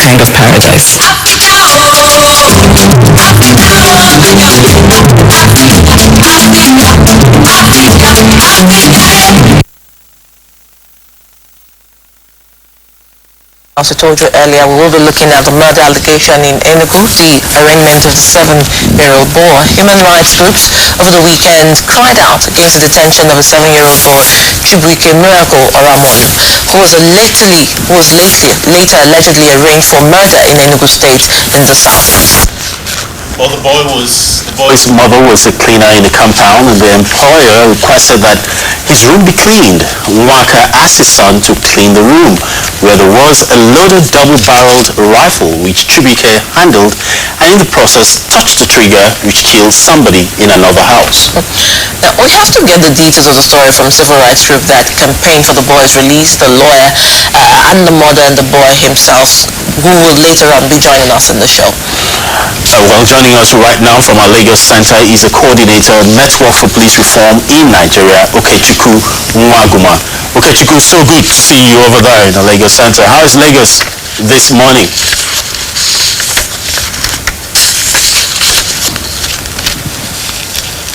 kind of paradise. As I told you earlier, we will be looking at the murder allegation in Enugu, the arraignment of the 7-year-old boy. Human rights groups over the weekend cried out against the detention of a 7-year-old boy, Chibuike Miracle Oramolu, who was later allegedly arraigned for murder in Enugu State in the south. Well, the boy's mother was a cleaner in the compound, and the employer requested that his room be cleaned. Nwaka asked his son to clean the room, where there was a loaded double-barreled rifle which Chibuike handled, and in the process touched the trigger which killed somebody in another house. Now, we have to get the details of the story from civil rights group that campaigned for the boy's release, the lawyer, and the mother and the boy himself, who will later on be joining us in the show. Joining us right now from our Lagos Center is the coordinator, Network for Police Reform in Nigeria, Okechukwu Nwaguma. Okechukwu, so good to see you over there in the Lagos Center. How is Lagos this morning?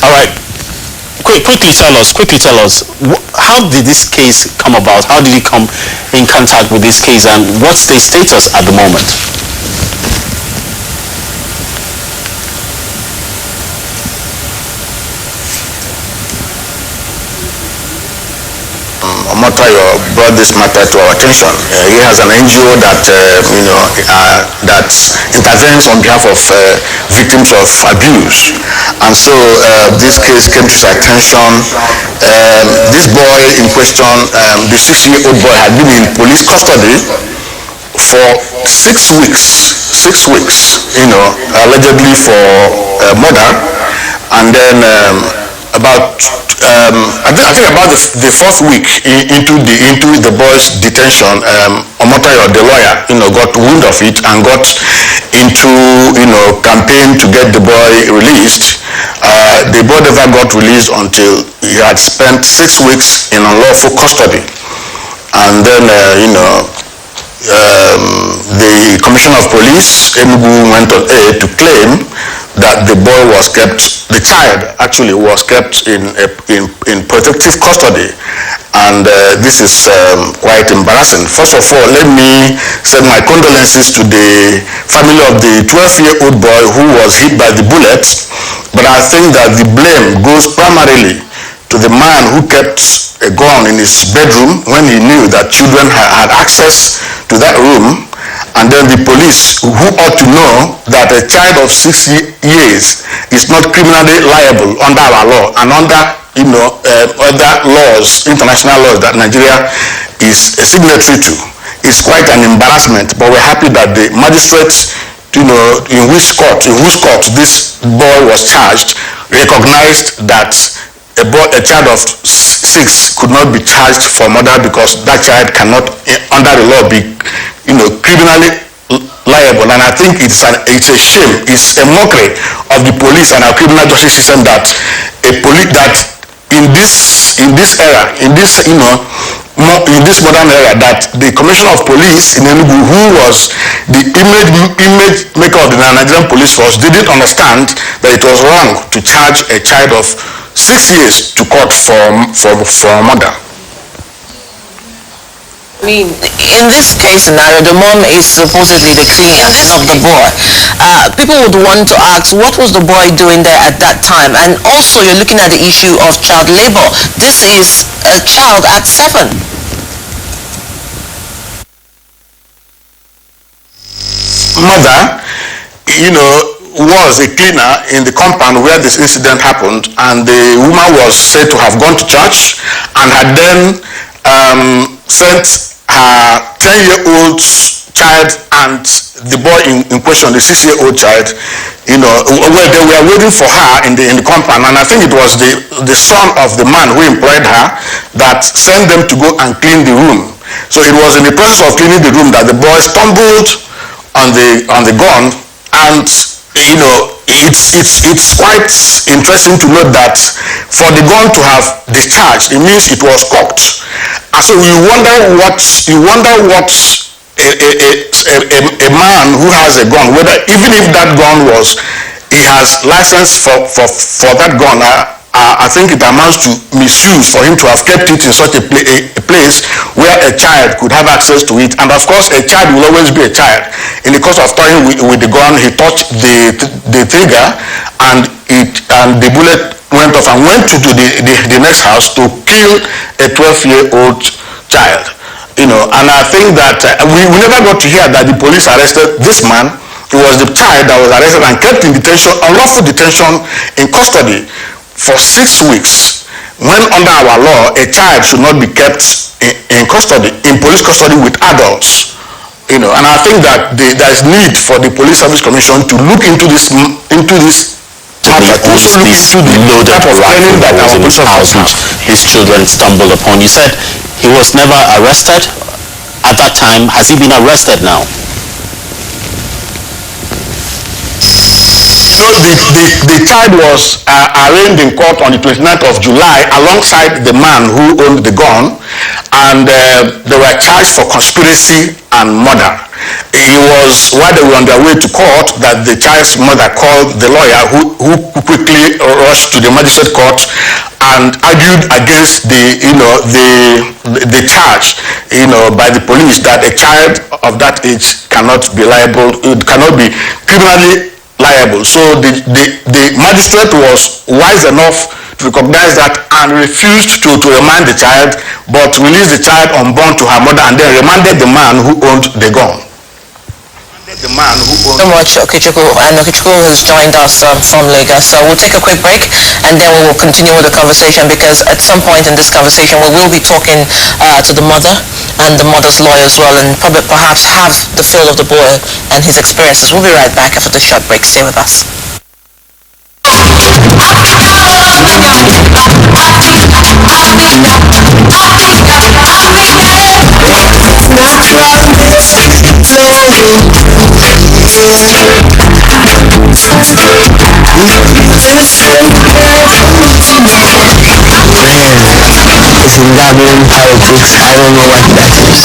All right. Quickly tell us, how did this case come about? How did you come in contact with this case, and what's the status at the moment? Motayo brought this matter to our attention. He has an NGO that that intervenes on behalf of victims of abuse, and so this case came to his attention. This boy in question, the 6-year-old boy, had been in police custody for 6 weeks. 6 weeks, allegedly for murder, and then I think about the 4th week into the boy's detention, Omotayo, the lawyer, got wind of it and got into campaign to get the boy released. The boy never got released until he had spent 6 weeks in unlawful custody, and then the Commissioner of Police, Enugu, went on air to claim that the boy was kept, the child actually was kept in protective custody, and this is quite embarrassing. First of all, let me send my condolences to the family of the 12-year-old boy who was hit by the bullet, but I think that the blame goes primarily to the man who kept a gun in his bedroom when he knew that children had access to that room, and then the police, who ought to know that a child of 6 years is not criminally liable under our law and under other laws, international laws that Nigeria is a signatory to. It's quite an embarrassment, but we're happy that the magistrate, in whose court this boy was charged, recognized that a child of 6 could not be charged for murder because that child cannot, under the law, be criminally liable. And I think it's a shame, it's a mockery of the police and our criminal justice system that in this era, in this modern era, that the Commissioner of Police in Enugu, who was the image maker of the Nigerian police force, didn't understand that it was wrong to charge a child of 6 years to court for murder. I mean, in this case scenario, the mom is supposedly the cleaner of the boy. People would want to ask, what was the boy doing there at that time? And also, you're looking at the issue of child labor. This is a child at 7. Mother, was a cleaner in the compound where this incident happened, and the woman was said to have gone to church and had then sent her 10-year-old child and the boy in question, the 6-year-old child, they were waiting for her in the compound, and I think it was the son of the man who employed her that sent them to go and clean the room. So it was in the process of cleaning the room that the boy stumbled on the gun, and it's quite interesting to note that for the gun to have discharged, it means it was cocked. And so you wonder what a man who has a gun, whether even if that gun was, he has license for that gun, I think it amounts to misuse for him to have kept it in such a place where a child could have access to it. And of course, a child will always be a child. In the course of toying with the gun, he touched the trigger, and the bullet went off and went to the next house to kill a 12-year-old child. And I think that we never got to hear that the police arrested this man. It was the child that was arrested and kept in detention, unlawful detention, in custody for 6 weeks. When under our law, a child should not be kept in custody, in police custody with adults. And I think that there is need for the Police Service Commission to look into this matter, also look into the type of training that our police officers have. His children stumbled upon. You said he was never arrested at that time. Has he been arrested now? The child was arraigned in court on the 29th of July alongside the man who owned the gun, and they were charged for conspiracy and murder. It was while they were on their way to court that the child's mother called the lawyer, who quickly rushed to the magistrate court and argued against the charge by the police that a child of that age cannot be criminally liable. So the magistrate was wise enough to recognize that and refused to remand the child, but released the child unborn to her mother, and then remanded the man who owned the gun. So much, Okechukwu, and Okechukwu has joined us from Lagos. So we'll take a quick break, and then we will continue with the conversation, because at some point in this conversation we will be talking to the mother and the mother's lawyer as well, and probably perhaps have the feel of the boy and his experiences. We'll be right back after the short break. Stay with us. It's Zimbabwean politics. I don't know what that is.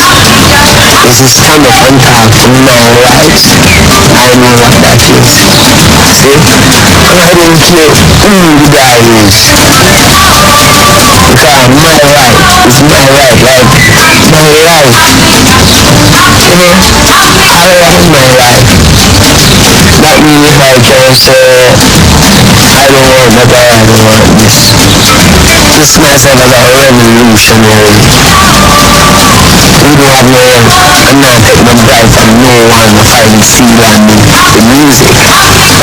It's this kind of anti-criminal rights. I don't know what that is. See? I don't care who the guy is. God, my right. It's my right. Like, my right. I want my right. That means if I can say, I don't want that, I don't want this. This myself as a revolutionary. We don't have no one. I'm not taking a bribe from no one. I will see that the music. Rastas.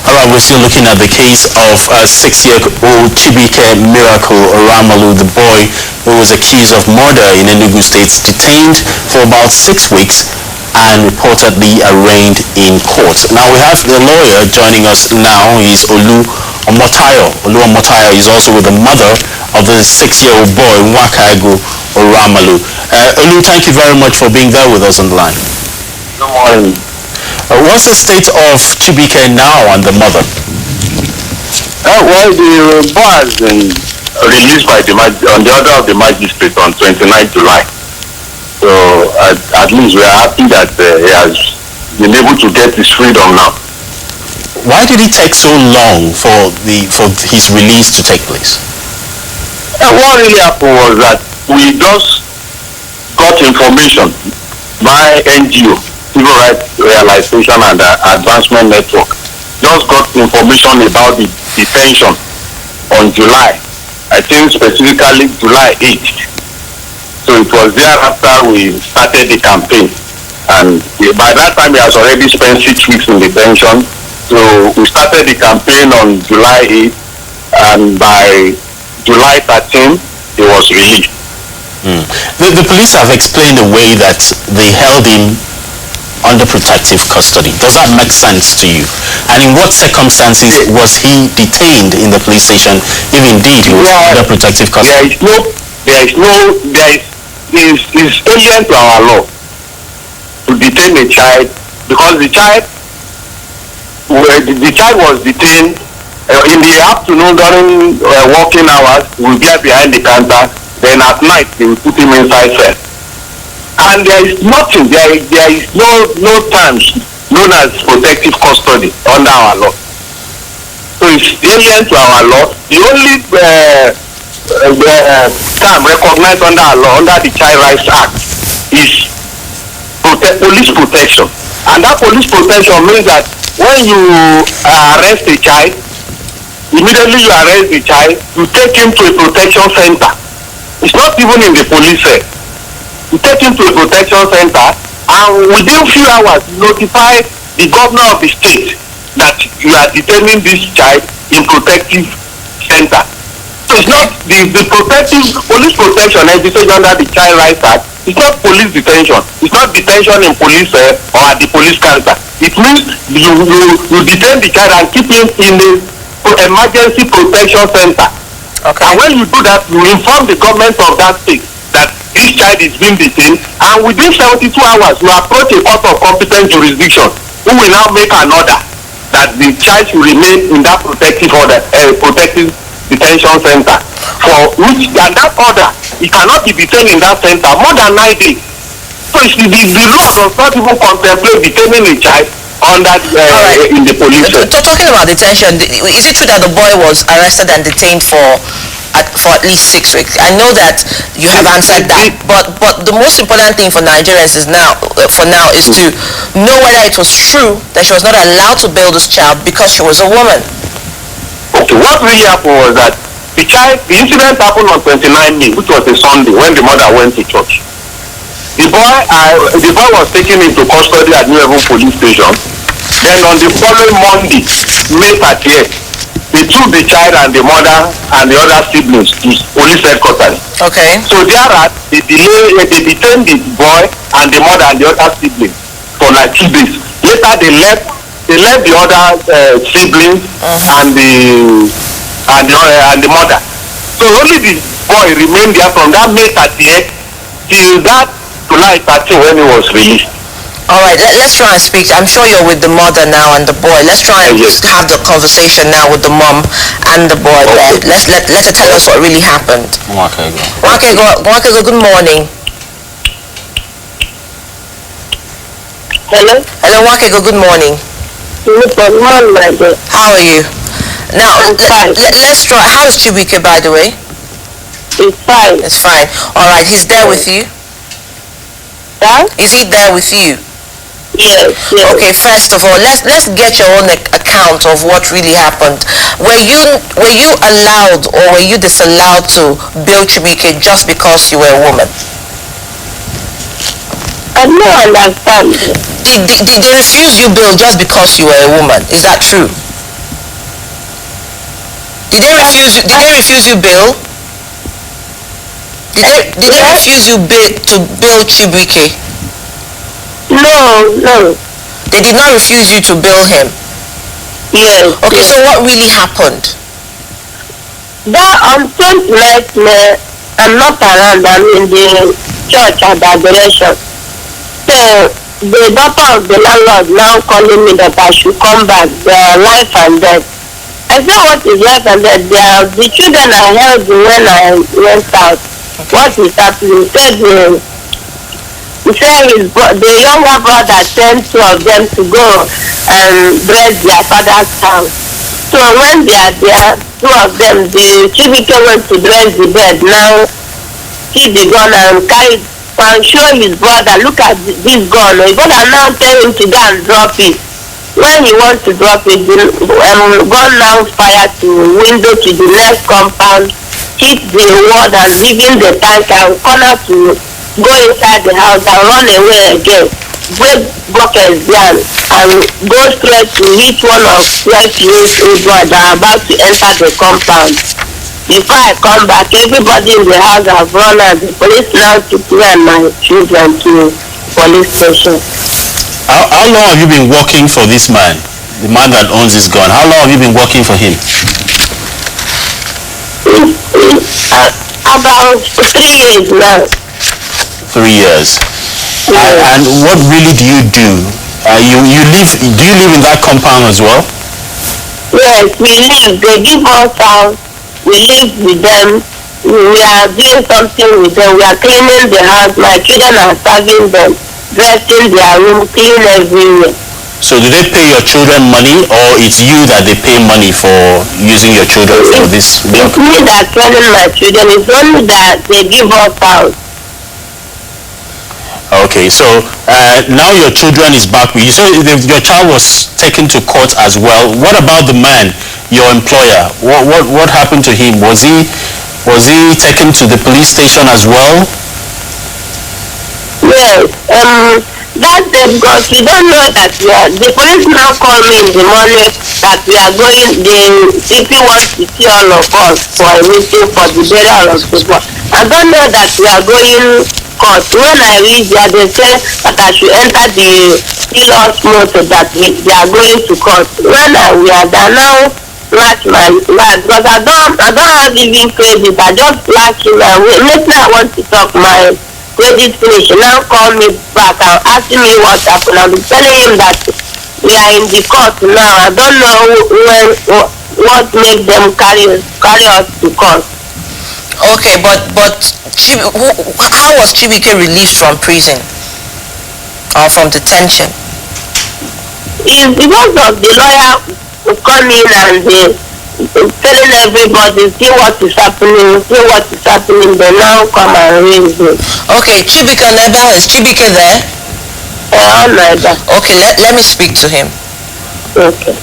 Alright, we're still looking at the case of 6-year-old Chibike Miracle Oramalu, the boy who was accused of murder in Enugu State, detained for about 6 weeks and reportedly arraigned in court. Now we have the lawyer joining us now. He's Olu Omotayo. Olu Omotayo is also with the mother of the 6-year-old boy, Nwakaigu Oramalu. Olu, thank you very much for being there with us on the line. Good morning. What's the state of Chibike now and the mother? Well, the boy has been released by on the order of the magistrate on 29 July. So at least we are happy that he has been able to get his freedom now. Why did it take so long for his release to take place? What really happened was that we just got information by NGO, Civil Rights Realization and Advancement Network, just got information about the detention on July, I think specifically July 8th. So it was thereafter we started the campaign, and by that time he has already spent 6 weeks in detention. So we started the campaign on July 8th, and by July 13th he was released. The police have explained the way that they held him under protective custody. Does that make sense to you? And in what circumstances was he detained in the police station, if indeed he was under protective custody? It's alien to our law to detain a child, because the child was detained In the afternoon during working hours, we'll be behind the counter. Then at night, they will put him inside cell. And there is nothing, there is no terms known as protective custody under our law. So it's alien to our law. The only term recognized under our law, under the Child Rights Act, is police protection. And that police protection means that when you arrest a child, immediately you arrest the child, you take him to a protection center. It's not even in the police cell. You take him to a protection center, and within a few hours, notify the governor of the state that you are detaining this child in protective center. So it's not the protective police protection envisaged under the Child Rights Act. It's not police detention. It's not detention in police or at the police counter. It means you detain the child and keep him in the emergency protection center. Okay. And when you do that, you inform the government of that state that this child is being detained, and within 72 hours, you approach a court of competent jurisdiction who will now make an order that the child should remain in that protective order, protective detention center. For which, and that order, he cannot be detained in that center more than 9 days. So the law does not even contemplate detaining a child under in the police. Talking about detention, is it true that the boy was arrested and detained for at least 6 weeks? I know that you have answered that, but the most important thing for Nigerians is now is to know whether it was true that she was not allowed to bail this child because she was a woman. Okay, what really happened was that the incident happened on 29 May, which was a Sunday, when the mother went to church. The boy was taken into custody at New Haven Police Station. Then on the following Monday, May 30th, they took the child and the mother and the other siblings to police headquarters. Okay. So thereat, they detained the boy and the mother and the other siblings for like 2 days. Later, they left the other siblings and the mother. So only the boy remained there from that May 30th till that July 13 when he was released. All right, let's try and speak. I'm sure you're with the mother now and the boy. Let's try and have the conversation now with the mom and the boy. Okay. Let her tell us what really happened. Nwakego, good morning. Hello? Hello, Nwakego, good morning. Good morning, my dear. How are you? Now, let's try. How is Chibuike, by the way? It's fine. It's fine. All right, he's there with you? Huh? Is he there with you? Yes. Okay, first of all, let's get your own account of what really happened. Were you allowed or were you disallowed to bail Chibuike just because you were a woman? I don't understand. Did they refuse you bail just because you were a woman? Is that true? Did they refuse you bail? Did they refuse you to bail Chibuike? No. They did not refuse you to bail him? Yes. Okay, so what really happened? That on 29th May, I'm not around. I'm in the church at the Detention. So the daughter of the landlord now calling me that I should come back. Life and death. I said, what is life and death? The children I held when I went out. What is happening? He said the younger brother sent 2 of them to go and bless their father's house. So when they are there, 2 of them, the Chibuike went to dress the bed. Now, keep the gun and carry and show his brother, look at this gun. His brother now tell him to go and drop it. When he wants to drop it, the gun now fire to window to the next compound, hit the wall and leaving the tank and corner to go inside the house and run away again. Break buckets down and go straight to hit one of 12 years old boy that are about to enter the compound. Before I come back, everybody in the house have run out. The police now took me and my children to police station. How long have you been working for this man, the man that owns this gun? How long have you been working for him? About 3 years now. 3 years. And what really do you do? Do you live in that compound as well? Yes, we live. They give us house. We live with them. We are doing something with them. We are cleaning the house. My children are serving them, dressing their room, clean everywhere. So do they pay your children money, or it's you that they pay money for using your children for this work? It's me that training my children. It's only that they give us house. Okay, so now your children is back with you. So your child was taken to court as well. What about the man, your employer? What happened to him? Was he taken to the police station as well? Yes. That's it, because we don't know that we are. The police now call me in the morning that we are going. The CP wants to see all of us for a meeting for the burial of people. I don't know that we are going court. When I reach there, they say that I should enter the Pilos motor that they are going to court. When we are there now, latch my because I don't have even credit. I just latch in my way. Later I want to talk my credit finish. Now call me back and asking me what happened. I'll be telling him that we are in the court now. I don't know what made them carry us to court. Okay, but how was Chibike released from prison or from detention? It's because of the lawyer who come in and telling everybody, see what is happening, they now come and raise it. Okay, Chibike Neba, is Chibike there? Neba. Okay, let me speak to him. Okay.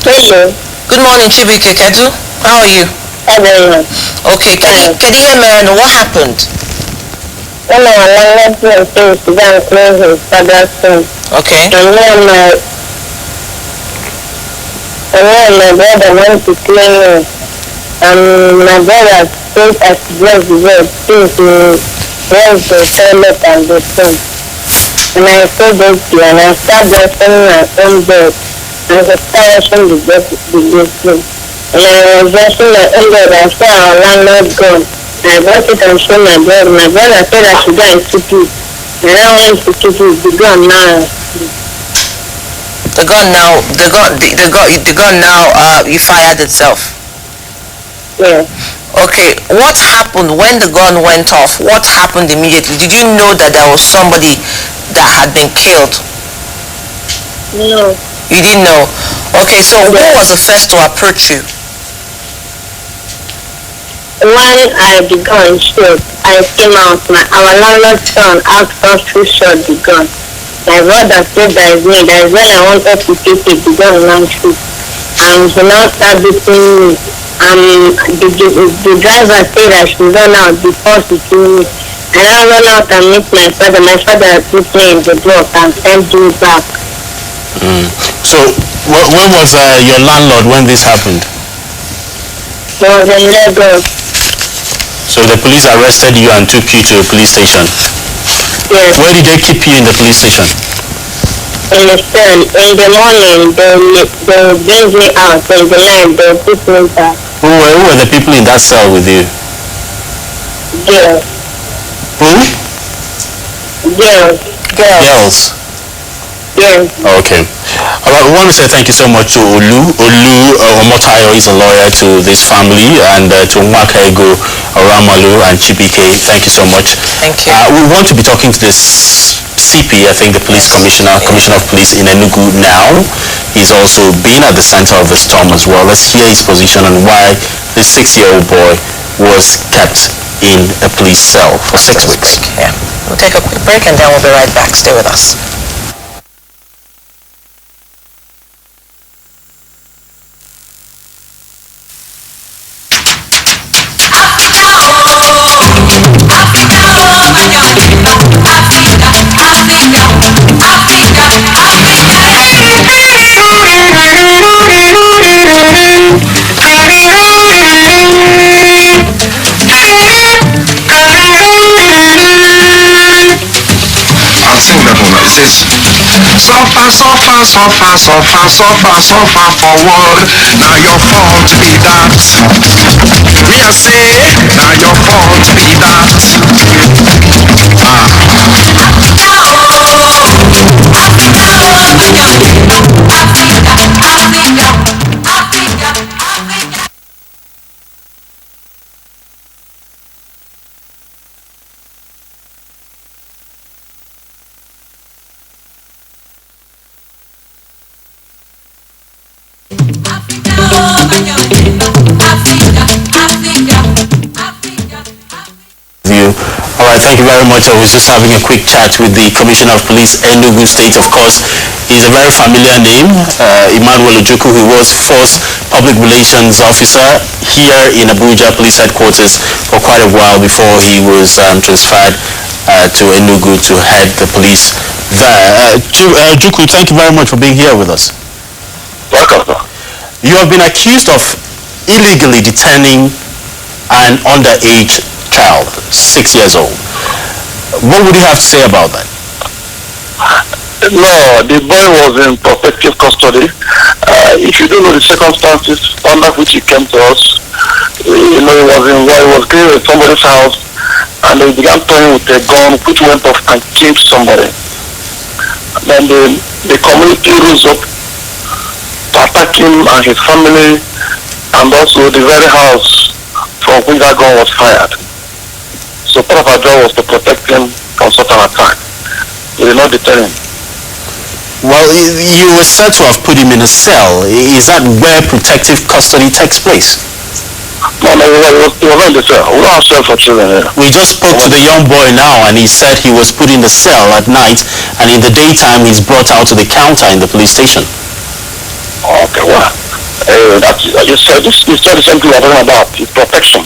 Hello. Good morning, Chibike Kedu. How are you? Hello. Okay, Kediye man, what happened? When I landed here to go and close his father's home. Okay. And my brother went to clean him. And my brother said I should just the road since he went to the toilet and the phone. And I said okay, and I started dressing my own bed. And I started washing the bedroom. And I was dressing my own bed and saw our landlord gone. I brought it and showed my brother. My brother said I should go and keep it. And I went to keep it. The gun now. The gun now, you fired itself. Yeah. Okay, what happened when the gun went off? What happened immediately? Did you know that there was somebody that had been killed? No. You didn't know? Okay, so who was the first to approach you? When I the gun shot, I came out. Our landlord's son asked us to shot the gun. My brother said that is me. That is when I wanted to take it, the gun now shoot. And he now started beating me. And the driver said I should run out before he killed me. And I run out and meet my father. My father put me in the block and sent me back. So when was your landlord when this happened? He was in Lagos. So the police arrested you and took you to a police station? Yes. Where did they keep you in the police station? In the cell. In the morning, they will bring me out. In the night, they will put me back. Who were the people in that cell with you? Girls. Who? Girls. Girls. Yes. Okay. All right, we want to say thank you so much to Olu. Omotayo is a lawyer to this family, and to Mwakaego, Ramalu, and Chibike. Thank you so much. Thank you. We want to be talking to this CP, I think the police commissioner of police in Enugu now. He's also been at the center of the storm as well. Let's hear his position on why this 6-year-old boy was kept in a police cell for 6 weeks. Yeah. We'll take a quick break and then we'll be right back. Stay with us. Suffer forward. Now your fault to be that. Me I say, now your fault to be that. very much. I was just having a quick chat with the Commissioner of Police, Enugu State. Of course, he's a very familiar name, Emmanuel Ojukwu, who was first Public Relations Officer here in Abuja Police Headquarters for quite a while before he was transferred to Enugu to head the police there. Ojukwu, thank you very much for being here with us. Welcome, sir. You have been accused of illegally detaining an underage child, 6 years old. What would you have to say about that? No, the boy was in protective custody. If you don't know the circumstances under which he came to us, he was going to somebody's house and they began playing with a gun which went off and killed somebody. Then the community rose up to attack him and his family and also the very house from which that gun was fired. So part of our job was to protect him from such an attack. We did not deter him. Well, you were said to have put him in a cell. Is that where protective custody takes place? No, he was not in the cell. We don't have cell for children here. We just spoke to the young boy now, and he said he was put in the cell at night, and in the daytime he's brought out to the counter in the police station. Okay, well, you said the same thing we're talking about, is protection.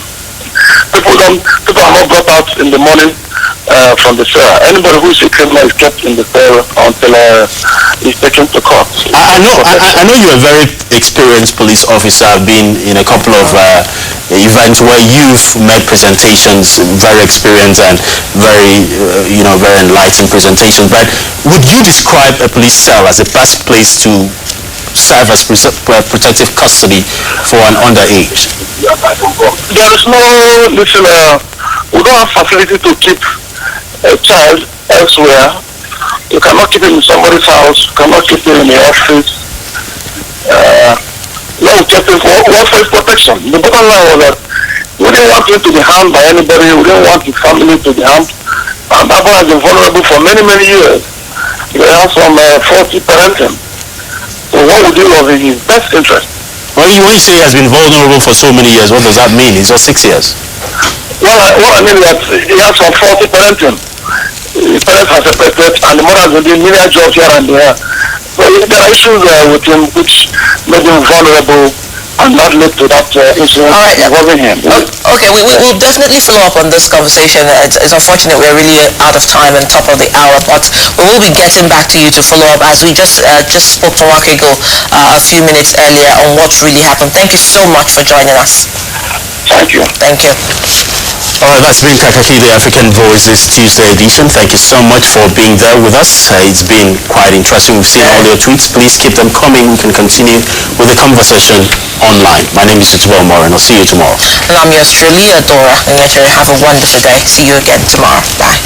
People are not brought out in the morning from the cell. Anybody who is a criminal is kept in the cell until he's taken to court. I know you're a very experienced police officer. I've been in a couple of events where you've made presentations, very experienced and very, very enlightened presentations. But would you describe a police cell as the best place to serve as protective custody for an underage? There is no, we don't have facility to keep a child elsewhere. You cannot keep him in somebody's house, you cannot keep him in the office. No, kept him for welfare protection. The bottom line was that we didn't want him to be harmed by anybody, we didn't want his family to be harmed. And that boy has been vulnerable for many, many years. He has some faulty parenting. So what we do was in his best interest. Well, when you say he has been vulnerable for so many years, what does that mean? It's just 6 years. Well, what I mean is that he has some faulty parenting. His parents are separated and the mother has been doing many jobs here and there. So there are issues with him which made him vulnerable and not led to that incident involving him. Okay, we'll definitely follow up on this conversation. It's unfortunate we're really out of time and top of the hour, but we will be getting back to you to follow up as we just spoke to Wakego a few minutes earlier on what really happened. Thank you so much for joining us. Thank you. Thank you. All right, that's been Kaakaki, the African Voice, this Tuesday edition. Thank you so much for being there with us. It's been quite interesting. We've seen all your tweets. Please keep them coming. We can continue with the conversation online. My name is Utubel Moore, and I'll see you tomorrow. And I'm yours truly, Adora. And let you have a wonderful day. See you again tomorrow. Bye.